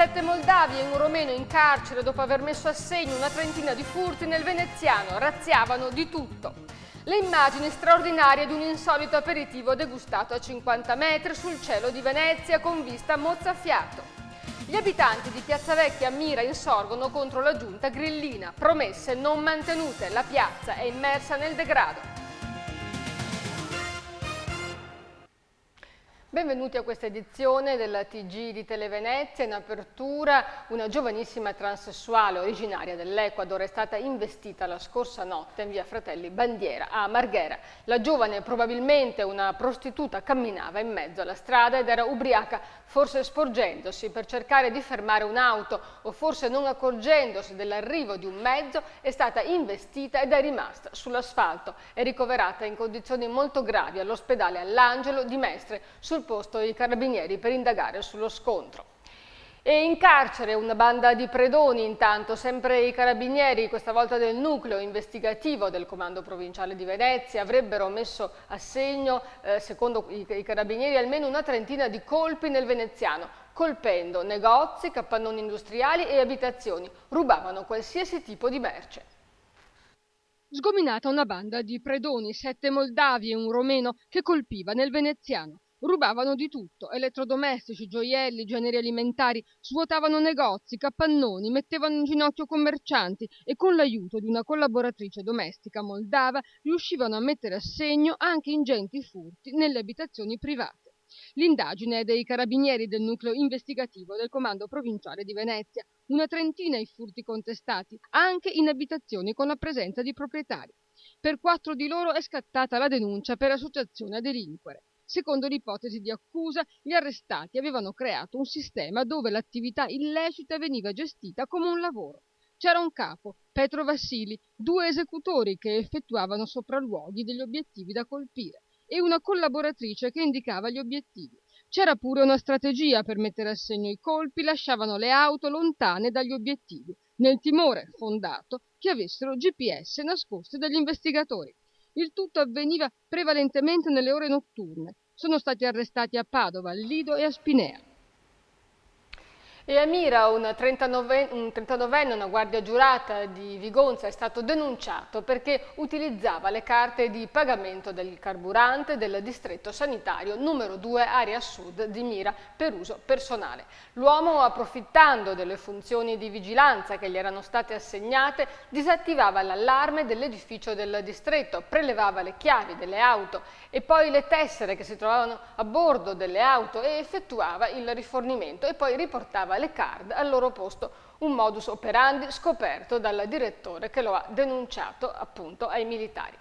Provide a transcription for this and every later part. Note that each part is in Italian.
7 moldavi e un romeno in carcere dopo aver messo a segno una trentina di furti nel veneziano, razziavano di tutto. Le immagini straordinarie di un insolito aperitivo degustato a 50 metri sul cielo di Venezia con vista mozzafiato. Gli abitanti di Piazza Vecchia a Mira insorgono contro la giunta grillina, promesse non mantenute, la piazza è immersa nel degrado. Benvenuti a questa edizione della TG di Televenezia. In apertura una giovanissima transessuale originaria dell'Ecuador è stata investita la scorsa notte in via Fratelli Bandiera a Marghera. La giovane, probabilmente una prostituta, camminava in mezzo alla strada ed era ubriaca, forse sporgendosi per cercare di fermare un'auto o forse non accorgendosi dell'arrivo di un mezzo, è stata investita ed è rimasta sull'asfalto. È ricoverata in condizioni molto gravi all'ospedale All'Angelo di Mestre, sul posto i carabinieri per indagare sullo scontro. E in carcere una banda di predoni, intanto sempre i carabinieri, questa volta del nucleo investigativo del comando provinciale di Venezia, avrebbero messo a segno, secondo i carabinieri, almeno una trentina di colpi nel veneziano, colpendo negozi, capannoni industriali e abitazioni. Rubavano qualsiasi tipo di merce. Sgominata una banda di predoni, 7 moldavi e un romeno che colpiva nel veneziano. Rubavano di tutto, elettrodomestici, gioielli, generi alimentari, svuotavano negozi, capannoni, mettevano in ginocchio commercianti e con l'aiuto di una collaboratrice domestica moldava riuscivano a mettere a segno anche ingenti furti nelle abitazioni private. L'indagine è dei carabinieri del nucleo investigativo del comando provinciale di Venezia, una trentina i furti contestati, anche in abitazioni con la presenza di proprietari. Per 4 di loro è scattata la denuncia per associazione a delinquere. Secondo l'ipotesi di accusa, gli arrestati avevano creato un sistema dove l'attività illecita veniva gestita come un lavoro. C'era un capo, Petro Vassili, 2 esecutori che effettuavano sopralluoghi degli obiettivi da colpire e una collaboratrice che indicava gli obiettivi. C'era pure una strategia per mettere a segno i colpi, lasciavano le auto lontane dagli obiettivi, nel timore fondato che avessero GPS nascosti dagli investigatori. Il tutto avveniva prevalentemente nelle ore notturne. Sono stati arrestati a Padova, a Lido e a Spinea. E a Mira un 39enne, una guardia giurata di Vigonza, è stato denunciato perché utilizzava le carte di pagamento del carburante del distretto sanitario numero 2 area sud di Mira per uso personale. L'uomo, approfittando delle funzioni di vigilanza che gli erano state assegnate, disattivava l'allarme dell'edificio del distretto, prelevava le chiavi delle auto e poi le tessere che si trovavano a bordo delle auto e effettuava il rifornimento e poi riportava le card al loro posto, un modus operandi scoperto dal direttore che lo ha denunciato appunto ai militari.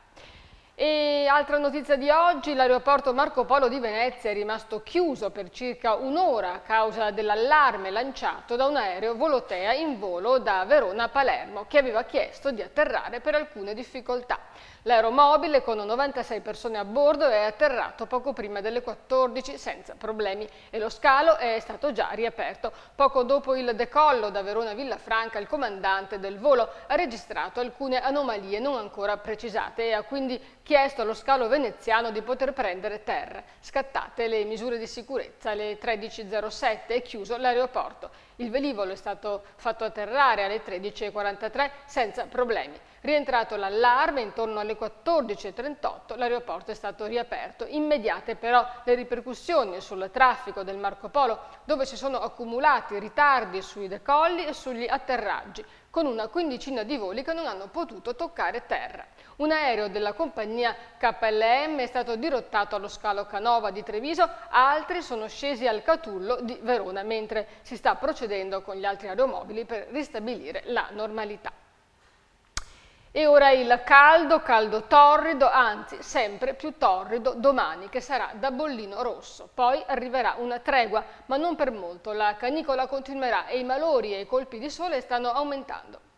E altra notizia di oggi, l'aeroporto Marco Polo di Venezia è rimasto chiuso per circa un'ora a causa dell'allarme lanciato da un aereo Volotea in volo da Verona a Palermo che aveva chiesto di atterrare per alcune difficoltà. L'aeromobile con 96 persone a bordo è atterrato poco prima delle 14 senza problemi e lo scalo è stato già riaperto. Poco dopo il decollo da Verona a Villafranca il comandante del volo ha registrato alcune anomalie non ancora precisate e ha quindi chiesto allo scalo veneziano di poter prendere terra. Scattate le misure di sicurezza alle 13.07 e chiuso l'aeroporto. Il velivolo è stato fatto atterrare alle 13.43 senza problemi. Rientrato l'allarme intorno alle 14.38 l'aeroporto è stato riaperto. Immediate però le ripercussioni sul traffico del Marco Polo, dove si sono accumulati ritardi sui decolli e sugli atterraggi, con una quindicina di voli che non hanno potuto toccare terra. Un aereo della compagnia KLM è stato dirottato allo scalo Canova di Treviso, altri sono scesi al Catullo di Verona, mentre si sta procedendo con gli altri aeromobili per ristabilire la normalità. E ora il caldo torrido, anzi sempre più torrido domani, che sarà da bollino rosso. Poi arriverà una tregua, ma non per molto. La canicola continuerà e i malori e i colpi di sole stanno aumentando.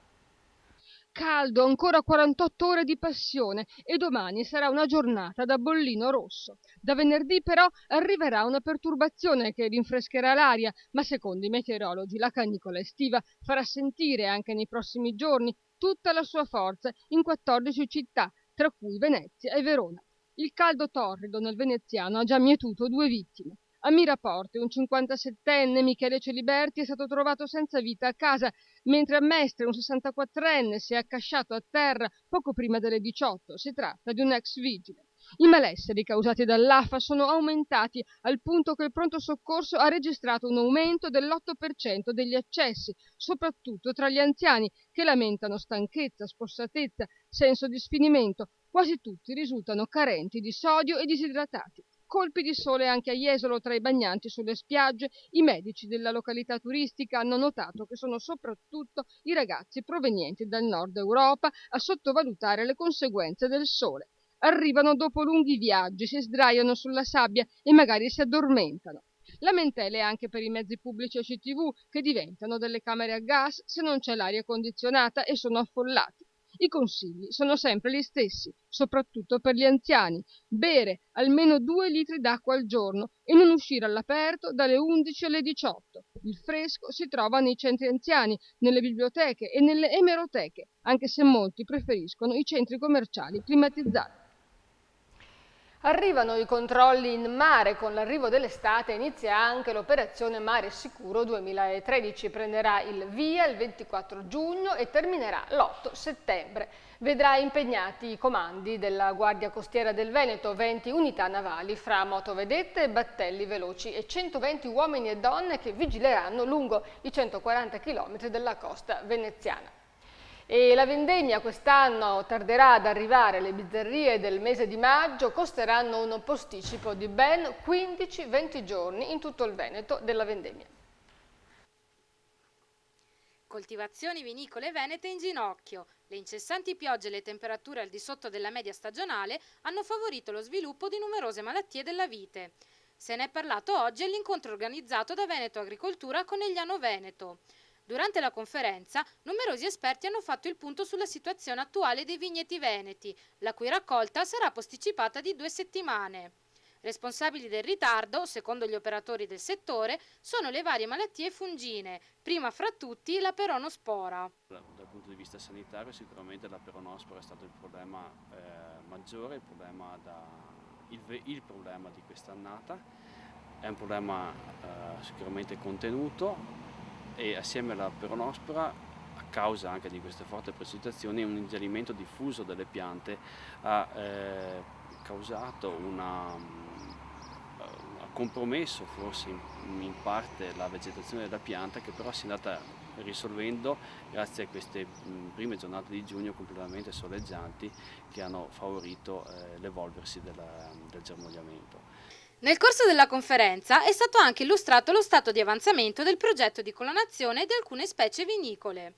Caldo, ancora 48 ore di passione e domani sarà una giornata da bollino rosso. Da venerdì però arriverà una perturbazione che rinfrescherà l'aria, ma secondo i meteorologi la canicola estiva farà sentire anche nei prossimi giorni tutta la sua forza in 14 città, tra cui Venezia e Verona. Il caldo torrido nel veneziano ha già mietuto 2 vittime. A Miraporte un 57enne, Michele Celiberti, è stato trovato senza vita a casa, mentre a Mestre un 64enne si è accasciato a terra poco prima delle 18. Si tratta di un ex vigile. I malesseri causati dall'afa sono aumentati al punto che il pronto soccorso ha registrato un aumento dell'8% degli accessi, soprattutto tra gli anziani che lamentano stanchezza, spossatezza, senso di sfinimento. Quasi tutti risultano carenti di sodio e disidratati. Colpi di sole anche a Jesolo tra i bagnanti sulle spiagge. I medici della località turistica hanno notato che sono soprattutto i ragazzi provenienti dal nord Europa a sottovalutare le conseguenze del sole. Arrivano dopo lunghi viaggi, si sdraiano sulla sabbia e magari si addormentano. Lamentele anche per i mezzi pubblici a CTV che diventano delle camere a gas se non c'è l'aria condizionata e sono affollati. I consigli sono sempre gli stessi, soprattutto per gli anziani: bere almeno 2 litri d'acqua al giorno e non uscire all'aperto dalle 11 alle 18. Il fresco si trova nei centri anziani, nelle biblioteche e nelle emeroteche, anche se molti preferiscono i centri commerciali climatizzati. Arrivano i controlli in mare. Con l'arrivo dell'estate inizia anche l'operazione Mare Sicuro 2013. Prenderà il via il 24 giugno e terminerà l'8 settembre. Vedrà impegnati i comandi della Guardia Costiera del Veneto, 20 unità navali fra motovedette e battelli veloci e 120 uomini e donne che vigileranno lungo i 140 km della costa veneziana. E la vendemmia quest'anno tarderà ad arrivare. Le bizzarrie del mese di maggio costeranno un posticipo di ben 15-20 giorni in tutto il Veneto della vendemmia. Coltivazioni vinicole venete in ginocchio. Le incessanti piogge e le temperature al di sotto della media stagionale hanno favorito lo sviluppo di numerose malattie della vite. Se ne è parlato oggi all'incontro organizzato da Veneto Agricoltura con Conegliano Veneto. Durante la conferenza, numerosi esperti hanno fatto il punto sulla situazione attuale dei vigneti veneti, la cui raccolta sarà posticipata di 2 settimane. Responsabili del ritardo, secondo gli operatori del settore, sono le varie malattie fungine, prima fra tutti la peronospora. Dal punto di vista sanitario sicuramente la peronospora è stato il problema maggiore, il problema di quest'annata. È un problema sicuramente contenuto, e assieme alla peronospora, a causa anche di queste forti precipitazioni, un ingiallimento diffuso delle piante ha causato ha compromesso forse in parte la vegetazione della pianta, che però si è andata risolvendo grazie a queste prime giornate di giugno completamente soleggianti che hanno favorito l'evolversi del germogliamento. Nel corso della conferenza è stato anche illustrato lo stato di avanzamento del progetto di clonazione di alcune specie vinicole.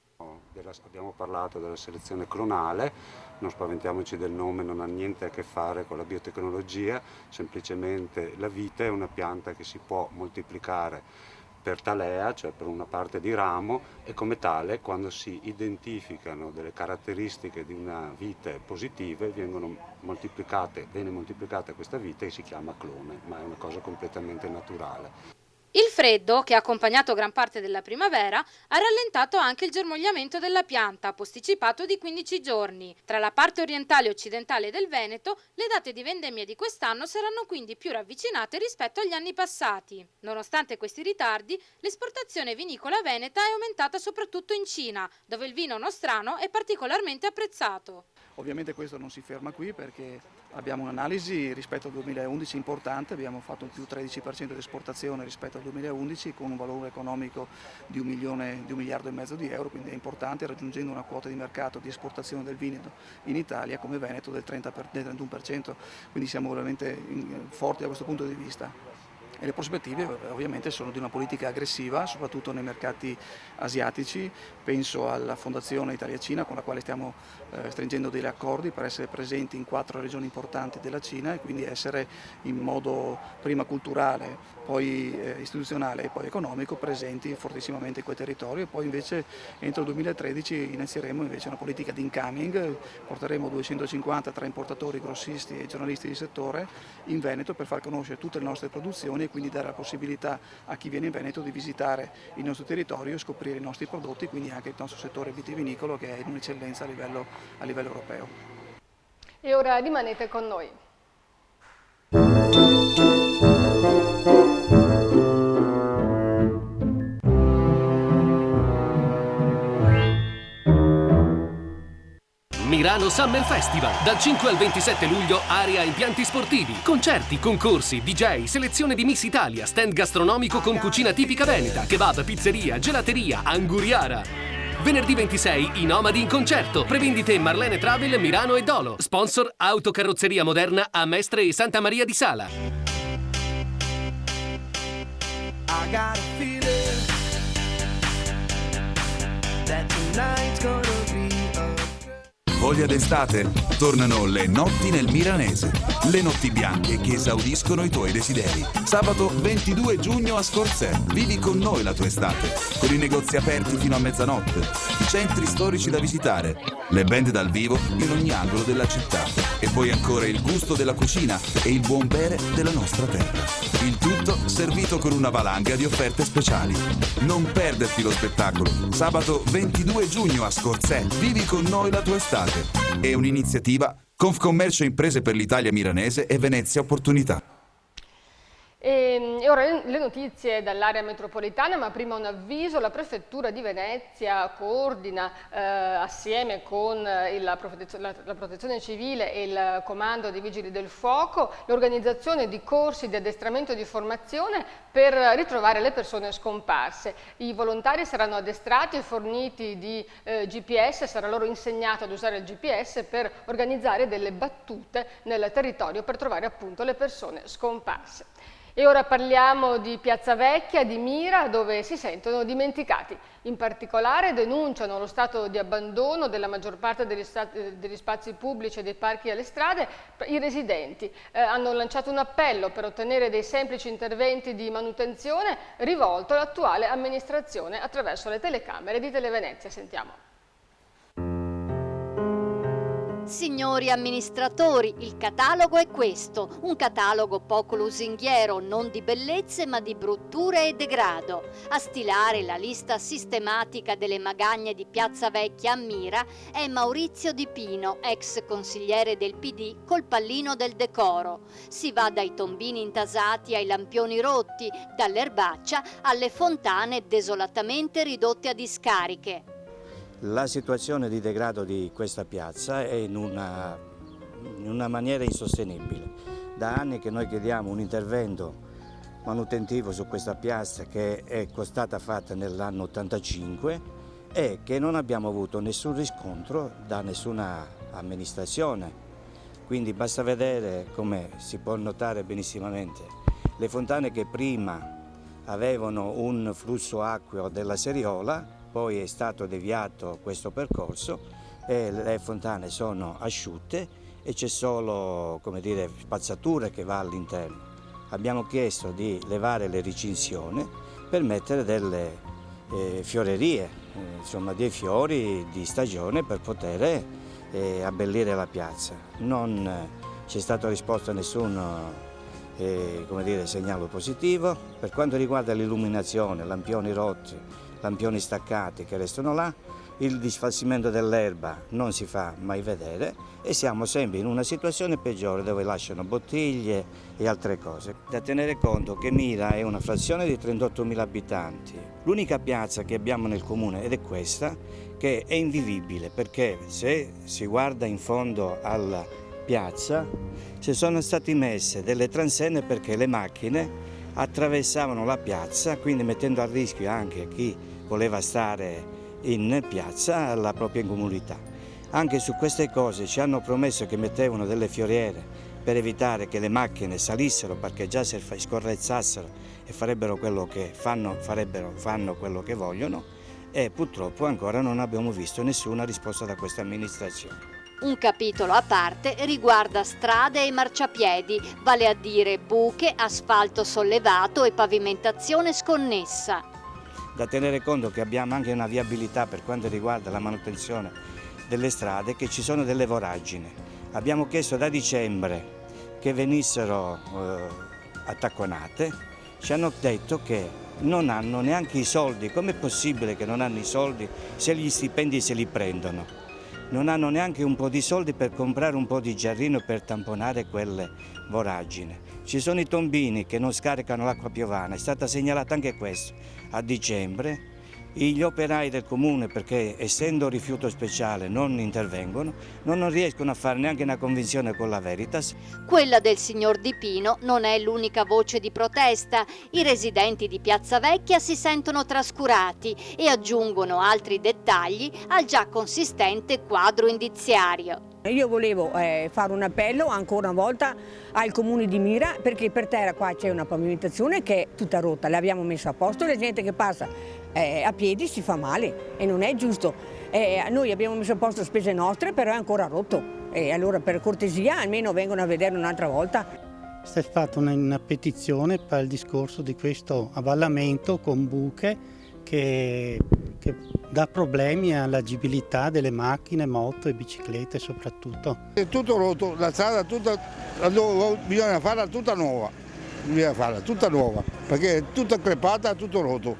Abbiamo parlato della selezione clonale, non spaventiamoci del nome, non ha niente a che fare con la biotecnologia, semplicemente la vite è una pianta che si può moltiplicare per talea, cioè per una parte di ramo, e come tale quando si identificano delle caratteristiche di una vite positive viene moltiplicata questa vite e si chiama clone, ma è una cosa completamente naturale. Il freddo, che ha accompagnato gran parte della primavera, ha rallentato anche il germogliamento della pianta, posticipato di 15 giorni. Tra la parte orientale e occidentale del Veneto, le date di vendemmia di quest'anno saranno quindi più ravvicinate rispetto agli anni passati. Nonostante questi ritardi, l'esportazione vinicola veneta è aumentata soprattutto in Cina, dove il vino nostrano è particolarmente apprezzato. Ovviamente questo non si ferma qui perché abbiamo un'analisi rispetto al 2011 importante, abbiamo fatto un più 13% di esportazione rispetto al 2011 con un valore economico di 1 miliardo e mezzo di euro, quindi è importante, raggiungendo una quota di mercato di esportazione del vino in Italia come Veneto del 31%, quindi siamo veramente forti da questo punto di vista. E le prospettive ovviamente sono di una politica aggressiva, soprattutto nei mercati asiatici. Penso alla Fondazione Italia-Cina con la quale stiamo stringendo degli accordi per essere presenti in 4 regioni importanti della Cina e quindi essere in modo prima culturale, poi istituzionale e poi economico presenti fortissimamente in quei territori. E poi invece entro il 2013 inizieremo invece una politica di incoming, porteremo 250 tra importatori, grossisti e giornalisti di settore in Veneto per far conoscere tutte le nostre produzioni e quindi dare la possibilità a chi viene in Veneto di visitare il nostro territorio e scoprire i nostri prodotti, quindi anche il nostro settore vitivinicolo che è in un'eccellenza a livello europeo. E ora rimanete con noi. Milano Summer Festival. Dal 5 al 27 luglio, area impianti sportivi, concerti, concorsi, DJ, selezione di Miss Italia, stand gastronomico con cucina tipica veneta, kebab, pizzeria, gelateria, anguriara. Venerdì 26 i Nomadi in concerto. Prevendite Marlene Travel, Milano e Dolo. Sponsor Autocarrozzeria Moderna a Mestre e Santa Maria di Sala. I got a feeling that tonight's gonna be Voglia d'estate? Tornano le notti nel Milanese. Le notti bianche che esauriscono i tuoi desideri. Sabato 22 giugno a Scorzè. Vivi con noi la tua estate. Con i negozi aperti fino a mezzanotte. Centri storici da visitare. Le band dal vivo in ogni angolo della città. E poi ancora il gusto della cucina e il buon bere della nostra terra. Il tutto servito con una valanga di offerte speciali. Non perderti lo spettacolo. Sabato 22 giugno a Scorzè. Vivi con noi la tua estate. È un'iniziativa Confcommercio Imprese per l'Italia Milanese e Venezia Opportunità. E ora le notizie dall'area metropolitana, ma prima un avviso: la Prefettura di Venezia coordina assieme con la Protezione Civile e il Comando dei Vigili del Fuoco l'organizzazione di corsi di addestramento e di formazione per ritrovare le persone scomparse. I volontari saranno addestrati e forniti di GPS, sarà loro insegnato ad usare il GPS per organizzare delle battute nel territorio per trovare appunto le persone scomparse. E ora parliamo di Piazza Vecchia, di Mira, dove si sentono dimenticati. In particolare denunciano lo stato di abbandono della maggior parte degli spazi pubblici e dei parchi alle strade. I residenti hanno lanciato un appello per ottenere dei semplici interventi di manutenzione rivolto all'attuale amministrazione attraverso le telecamere di Televenezia. Sentiamo. Signori amministratori, il catalogo è questo, un catalogo poco lusinghiero, non di bellezze ma di brutture e degrado. A stilare la lista sistematica delle magagne di Piazza Vecchia a Mira è Maurizio Di Pino, ex consigliere del PD col pallino del decoro. Si va dai tombini intasati ai lampioni rotti, dall'erbaccia alle fontane desolatamente ridotte a discariche. La situazione di degrado di questa piazza è in una maniera insostenibile. Da anni che noi chiediamo un intervento manutentivo su questa piazza che è stata fatta nell'anno 85 e che non abbiamo avuto nessun riscontro da nessuna amministrazione. Quindi basta vedere, come si può notare benissimamente, le fontane che prima avevano un flusso acqueo della Seriola, poi è stato deviato questo percorso e le fontane sono asciutte e c'è solo, come dire, spazzatura che va all'interno. Abbiamo chiesto di levare le recinzioni per mettere delle fiorerie, insomma dei fiori di stagione per poter abbellire la piazza. Non c'è stato risposto a nessun come dire, segnale positivo. Per quanto riguarda l'illuminazione, lampioni rotti, lampioni staccati che restano là, il disfalsimento dell'erba non si fa mai vedere e siamo sempre in una situazione peggiore dove lasciano bottiglie e altre cose. Da tenere conto che Mira è una frazione di 38.000 abitanti, l'unica piazza che abbiamo nel comune ed è questa, che è invivibile perché se si guarda in fondo alla piazza ci sono state messe delle transenne perché le macchine attraversavano la piazza, quindi mettendo a rischio anche chi voleva stare in piazza la propria incolumità. Anche su queste cose ci hanno promesso che mettevano delle fioriere per evitare che le macchine salissero, parcheggiassero, scorrezzassero e farebbero quello che fanno quello che vogliono e purtroppo ancora non abbiamo visto nessuna risposta da questa amministrazione. Un capitolo a parte riguarda strade e marciapiedi, vale a dire buche, asfalto sollevato e pavimentazione sconnessa. Da tenere conto che abbiamo anche una viabilità per quanto riguarda la manutenzione delle strade, che ci sono delle voragini. Abbiamo chiesto da dicembre che venissero attacconate, ci hanno detto che non hanno neanche i soldi. Com'è possibile che non hanno i soldi se gli stipendi se li prendono? Non hanno neanche un po' di soldi per comprare un po' di giardino per tamponare quelle voragini. Ci sono i tombini che non scaricano l'acqua piovana, è stato segnalato anche questo a dicembre Gli operai del comune, perché essendo rifiuto speciale non intervengono, non riescono a fare neanche una convenzione con la Veritas. Quella del signor Di Pino non è l'unica voce di protesta. I residenti di Piazza Vecchia si sentono trascurati e aggiungono altri dettagli al già consistente quadro indiziario. Io volevo fare un appello ancora una volta al comune di Mira, perché per terra qua c'è una pavimentazione che è tutta rotta, l'abbiamo messa a posto, la gente che passa a piedi si fa male e non è giusto. Noi abbiamo messo a posto spese nostre, però è ancora rotto, e allora per cortesia almeno vengono a vedere un'altra volta. È stata una petizione per il discorso di questo avvallamento con buche che dà problemi all'agibilità delle macchine, moto e biciclette soprattutto. È tutto rotto, la strada bisogna farla tutta nuova, perché è tutta crepata, tutto rotto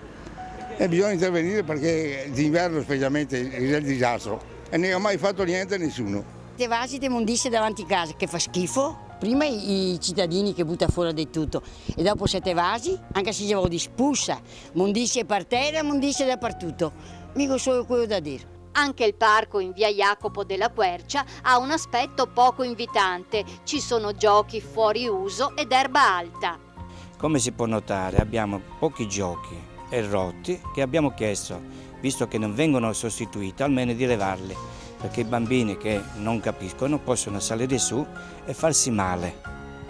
e bisogna intervenire perché d'inverno specialmente è il disastro e non ha mai fatto niente nessuno. Le vasi di immondizia davanti a casa che fa schifo. Prima i cittadini che buttano fuori di tutto e dopo 7 vasi, anche se avevo di spuzza, immondizia per terra, immondizia dappertutto. Mica solo quello da dire. Anche il parco in via Jacopo della Quercia ha un aspetto poco invitante. Ci sono giochi fuori uso ed erba alta. Come si può notare, abbiamo pochi giochi e rotti che abbiamo chiesto, visto che non vengono sostituiti, almeno di levarli, perché i bambini che non capiscono possono salire su e farsi male.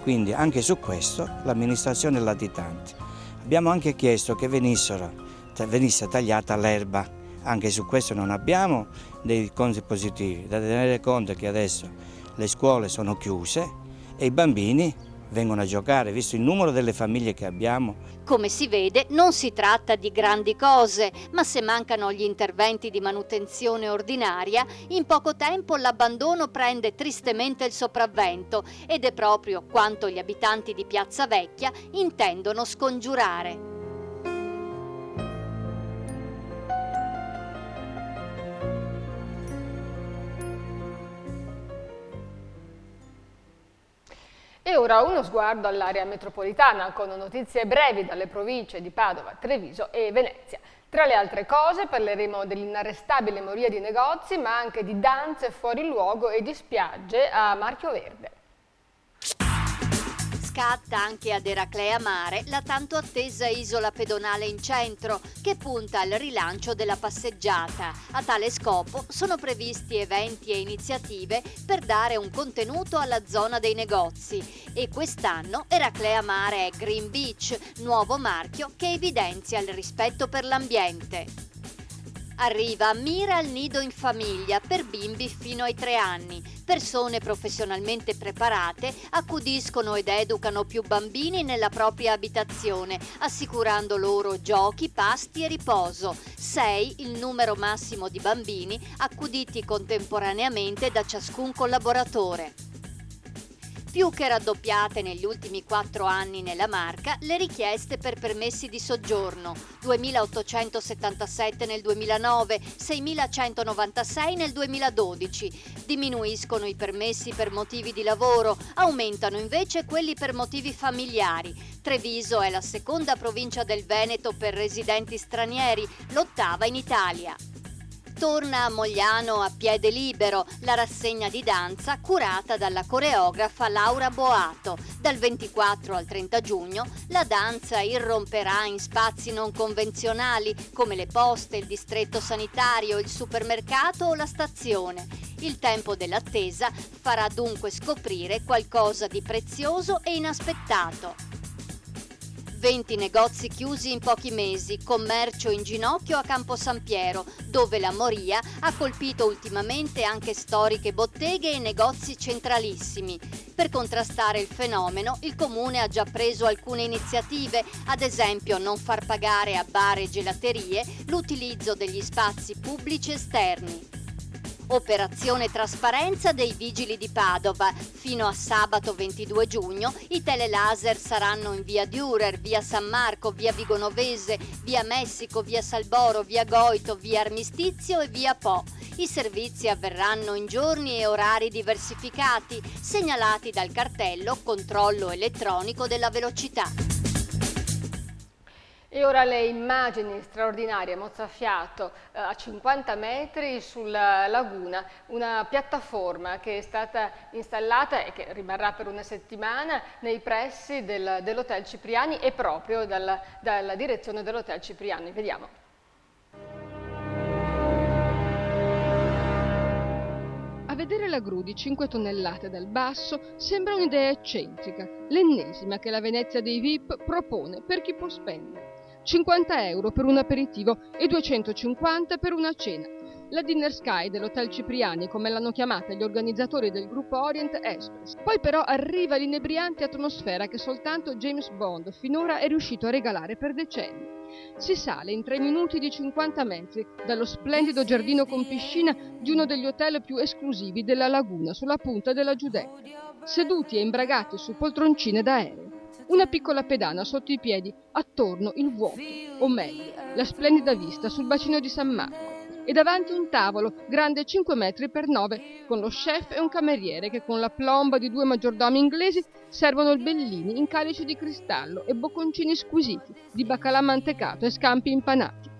Quindi anche su questo l'amministrazione è latitante. Abbiamo anche chiesto che venisse tagliata l'erba, anche su questo non abbiamo dei conti positivi. Da tenere conto che adesso le scuole sono chiuse e i bambini vengono a giocare, visto il numero delle famiglie che abbiamo. Come si vede, non si tratta di grandi cose, ma se mancano gli interventi di manutenzione ordinaria, in poco tempo l'abbandono prende tristemente il sopravvento ed è proprio quanto gli abitanti di Piazza Vecchia intendono scongiurare. E ora uno sguardo all'area metropolitana con notizie brevi dalle province di Padova, Treviso e Venezia. Tra le altre cose parleremo dell'inarrestabile moria di negozi, ma anche di danze fuori luogo e di spiagge a marchio verde. Scatta anche ad Eraclea Mare la tanto attesa isola pedonale in centro, che punta al rilancio della passeggiata. A tale scopo sono previsti eventi e iniziative per dare un contenuto alla zona dei negozi. E quest'anno Eraclea Mare è Green Beach, nuovo marchio che evidenzia il rispetto per l'ambiente. Arriva Mira al nido in famiglia per bimbi fino ai 3 anni. Persone professionalmente preparate accudiscono ed educano più bambini nella propria abitazione, assicurando loro giochi, pasti e riposo. 6 il numero massimo di bambini accuditi contemporaneamente da ciascun collaboratore. Più che raddoppiate negli ultimi 4 anni nella Marca le richieste per permessi di soggiorno, 2.877 nel 2009, 6.196 nel 2012. Diminuiscono i permessi per motivi di lavoro, aumentano invece quelli per motivi familiari. Treviso è la seconda provincia del Veneto per residenti stranieri, l'8ª in Italia. Torna a Mogliano a piede libero la rassegna di danza curata dalla coreografa Laura Boato. Dal 24 al 30 giugno la danza irromperà in spazi non convenzionali come le poste, il distretto sanitario, il supermercato o la stazione. Il tempo dell'attesa farà dunque scoprire qualcosa di prezioso e inaspettato. 20 negozi chiusi in pochi mesi, commercio in ginocchio a Campo San Piero, dove la moria ha colpito ultimamente anche storiche botteghe e negozi centralissimi. Per contrastare il fenomeno, il Comune ha già preso alcune iniziative, ad esempio non far pagare a bar e gelaterie l'utilizzo degli spazi pubblici esterni. Operazione trasparenza dei Vigili di Padova. Fino a sabato 22 giugno i telelaser saranno in via Dürer, via San Marco, via Vigonovese, via Messico, via Salboro, via Goito, via Armistizio e via Po. I servizi avverranno in giorni e orari diversificati, segnalati dal cartello Controllo elettronico della velocità. E ora le immagini straordinarie, mozzafiato, a 50 metri sulla laguna, una piattaforma che è stata installata e che rimarrà per una settimana nei pressi dell'Hotel Cipriani e proprio dalla direzione dell'Hotel Cipriani. Vediamo. A vedere la gru di 5 tonnellate dal basso sembra un'idea eccentrica, l'ennesima che la Venezia dei VIP propone per chi può spendere. 50 euro per un aperitivo e 250 per una cena. La Dinner Sky dell'Hotel Cipriani, come l'hanno chiamata gli organizzatori del gruppo Orient Express. Poi però arriva l'inebriante atmosfera che soltanto James Bond finora è riuscito a regalare per decenni. Si sale in 3 minuti di 50 metri dallo splendido giardino con piscina di uno degli hotel più esclusivi della laguna, sulla punta della Giudecca, seduti e imbragati su poltroncine d'aereo. Una piccola pedana sotto i piedi, attorno il vuoto, o meglio, la splendida vista sul bacino di San Marco. E davanti un tavolo grande 5 metri per 9 con lo chef e un cameriere che con la plomba di 2 maggiordomi inglesi servono il bellini in calici di cristallo e bocconcini squisiti di baccalà mantecato e scampi impanati.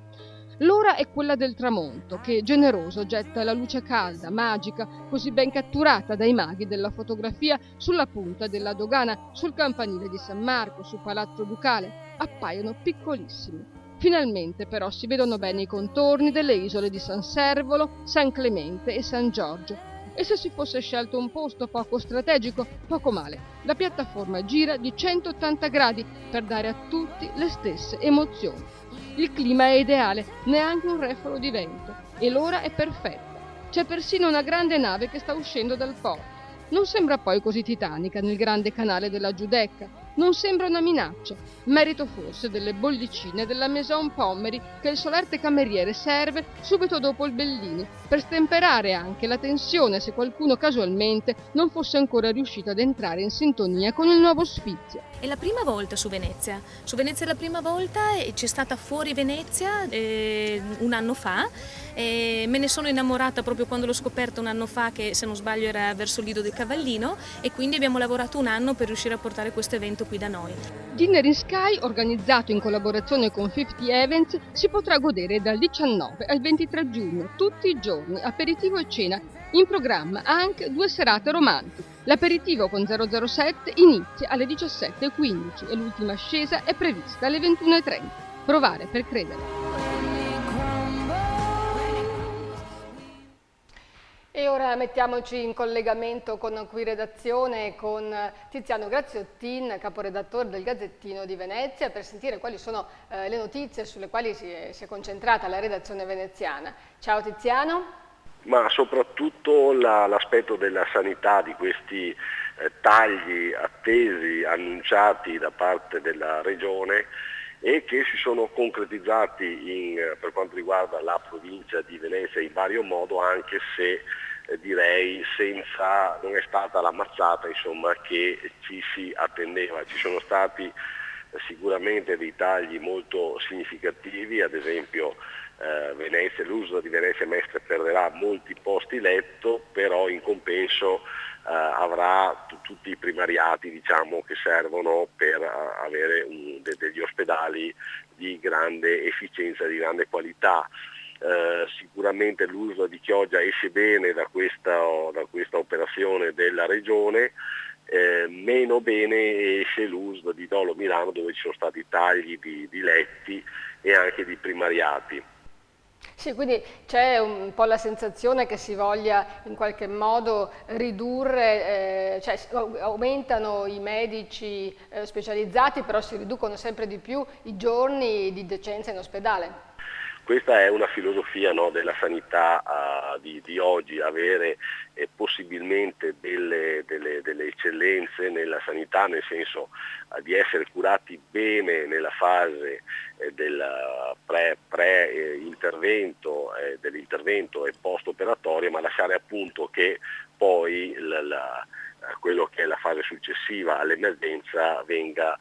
L'ora è quella del tramonto che, generoso, getta la luce calda, magica, così ben catturata dai maghi della fotografia sulla punta della dogana, sul campanile di San Marco, sul Palazzo Ducale. Appaiono piccolissimi. Finalmente però si vedono bene i contorni delle isole di San Servolo, San Clemente e San Giorgio. E se si fosse scelto un posto poco strategico, poco male. La piattaforma gira di 180 gradi per dare a tutti le stesse emozioni. Il clima è ideale, neanche un refolo di vento, e l'ora è perfetta. C'è persino una grande nave che sta uscendo dal porto. Non sembra poi così titanica nel grande canale della Giudecca, non sembra una minaccia, merito forse delle bollicine della Maison Pommery che il solerte cameriere serve subito dopo il bellini, per stemperare anche la tensione se qualcuno casualmente non fosse ancora riuscito ad entrare in sintonia con il nuovo Sfizio. È la prima volta su Venezia è la prima volta e c'è stata fuori Venezia un anno fa. E me ne sono innamorata proprio quando l'ho scoperta un anno fa, che se non sbaglio era verso il Lido del Cavallino, e quindi abbiamo lavorato un anno per riuscire a portare questo evento qui da noi. Dinner in Sky, organizzato in collaborazione con 50 Events, si potrà godere dal 19 al 23 giugno, tutti i giorni, aperitivo e cena. In programma anche 2 serate romantiche. L'aperitivo con 007 inizia alle 17:15 e l'ultima ascesa è prevista alle 21:30. Provare per credere. E ora mettiamoci in collegamento con Qui Redazione con Tiziano Graziottin, caporedattore del Gazzettino di Venezia, per sentire quali sono le notizie sulle quali si è concentrata la redazione veneziana. Ciao Tiziano. Ma soprattutto l'aspetto della sanità, di questi tagli attesi, annunciati da parte della Regione e che si sono concretizzati per quanto riguarda la provincia di Venezia in vario modo, anche se direi non è stata la mazzata insomma, che ci si attendeva. Ci sono stati sicuramente dei tagli molto significativi, ad esempio l'uso di Venezia Mestre perderà molti posti letto, però in compenso avrà tutti i primariati, diciamo, che servono per avere degli ospedali di grande efficienza, di grande qualità. Sicuramente l'uso di Chioggia esce bene da questa operazione della Regione, meno bene esce l'uso di Dolo Milano, dove ci sono stati tagli di letti e anche di primariati. Sì, quindi c'è un po' la sensazione che si voglia in qualche modo ridurre, cioè aumentano i medici specializzati, però si riducono sempre di più i giorni di decenza in ospedale. Questa è una filosofia, no, della sanità di oggi, avere possibilmente delle eccellenze nella sanità, nel senso di essere curati bene nella fase del pre-intervento, dell'intervento e post-operatorio, ma lasciare appunto che poi quello che è la fase successiva all'emergenza venga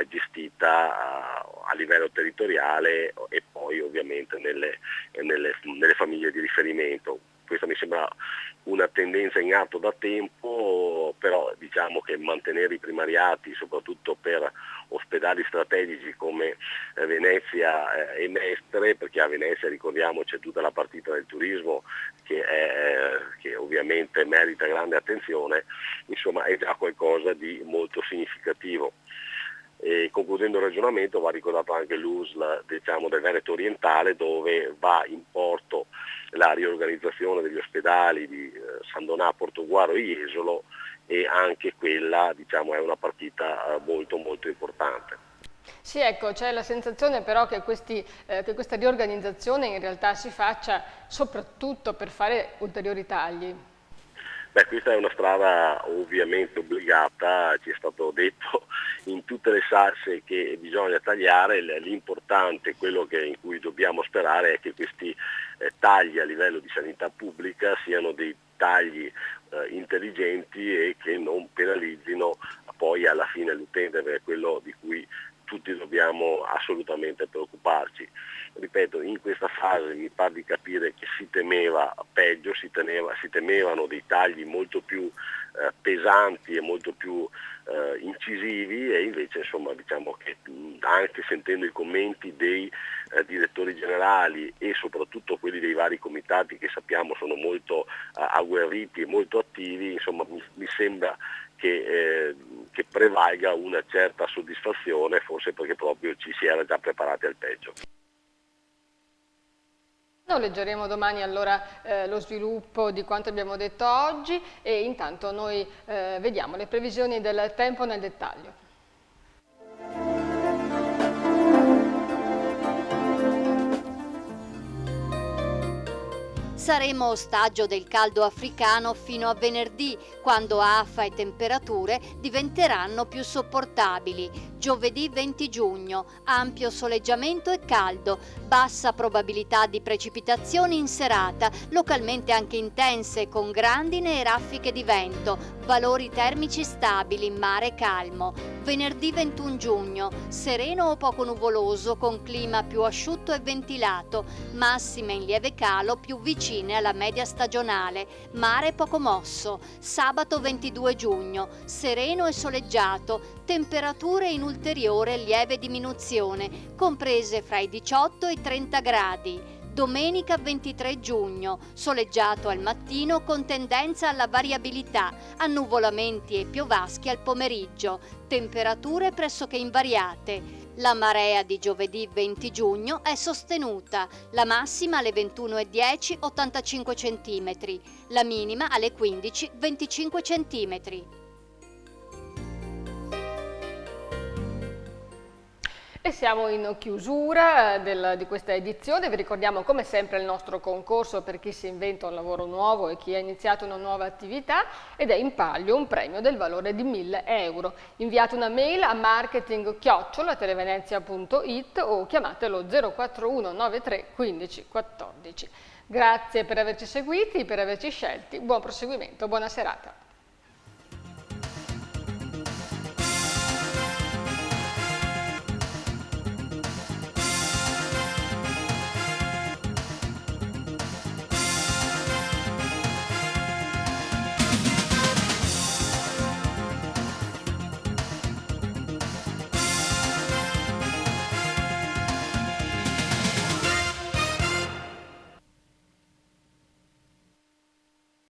gestita a livello territoriale e poi ovviamente nelle famiglie di riferimento. Questa mi sembra una tendenza in atto da tempo, però diciamo che mantenere i primariati, soprattutto per ospedali strategici come Venezia e Mestre, perché a Venezia, ricordiamo, c'è tutta la partita del turismo che ovviamente merita grande attenzione, insomma è già qualcosa di molto significativo. E concludendo il ragionamento va ricordato anche l'USL, diciamo, del Veneto orientale, dove va in porto la riorganizzazione degli ospedali di San Donà, Portogruaro e Jesolo, e anche quella, diciamo, è una partita molto molto importante. Sì, ecco, c'è la sensazione però che questa riorganizzazione in realtà si faccia soprattutto per fare ulteriori tagli. Beh, questa è una strada ovviamente obbligata, ci è stato detto in tutte le salse che bisogna tagliare, l'importante, quello in cui dobbiamo sperare è che questi tagli a livello di sanità pubblica siano dei tagli intelligenti e che non penalizzino poi alla fine l'utente, perché è quello di cui tutti dobbiamo assolutamente preoccuparci. Ripeto, in questa fase mi pare di capire che si temeva peggio, si temevano dei tagli molto più pesanti e molto più incisivi, e invece insomma diciamo che anche sentendo i commenti dei direttori generali e soprattutto quelli dei vari comitati che sappiamo sono molto agguerriti e molto attivi, insomma mi sembra che prevalga una certa soddisfazione, forse perché proprio ci si era già preparati al peggio. Leggeremo domani allora lo sviluppo di quanto abbiamo detto oggi, e intanto noi vediamo le previsioni del tempo nel dettaglio. Saremo ostaggio del caldo africano fino a venerdì, quando afa e temperature diventeranno più sopportabili. Giovedì 20 giugno, ampio soleggiamento e caldo, bassa probabilità di precipitazioni in serata, localmente anche intense con grandine e raffiche di vento, valori termici stabili, mare calmo. Venerdì 21 giugno, sereno o poco nuvoloso con clima più asciutto e ventilato, massime in lieve calo più vicine alla media stagionale, mare poco mosso. Sabato 22 giugno, sereno e soleggiato, temperature in ulteriore lieve diminuzione, comprese fra i 18 e i 30 gradi. Domenica 23 giugno, soleggiato al mattino con tendenza alla variabilità, annuvolamenti e piovaschi al pomeriggio, temperature pressoché invariate. La marea di giovedì 20 giugno è sostenuta, la massima alle 21:10 85 cm, la minima alle 15 25 cm. E siamo in chiusura di questa edizione. Vi ricordiamo come sempre il nostro concorso per chi si inventa un lavoro nuovo e chi ha iniziato una nuova attività, ed è in palio un premio del valore di 1.000 euro. Inviate una mail a marketing@televenezia.it o chiamatelo 041 93 15 14. Grazie per averci seguiti, per averci scelti. Buon proseguimento, buona serata.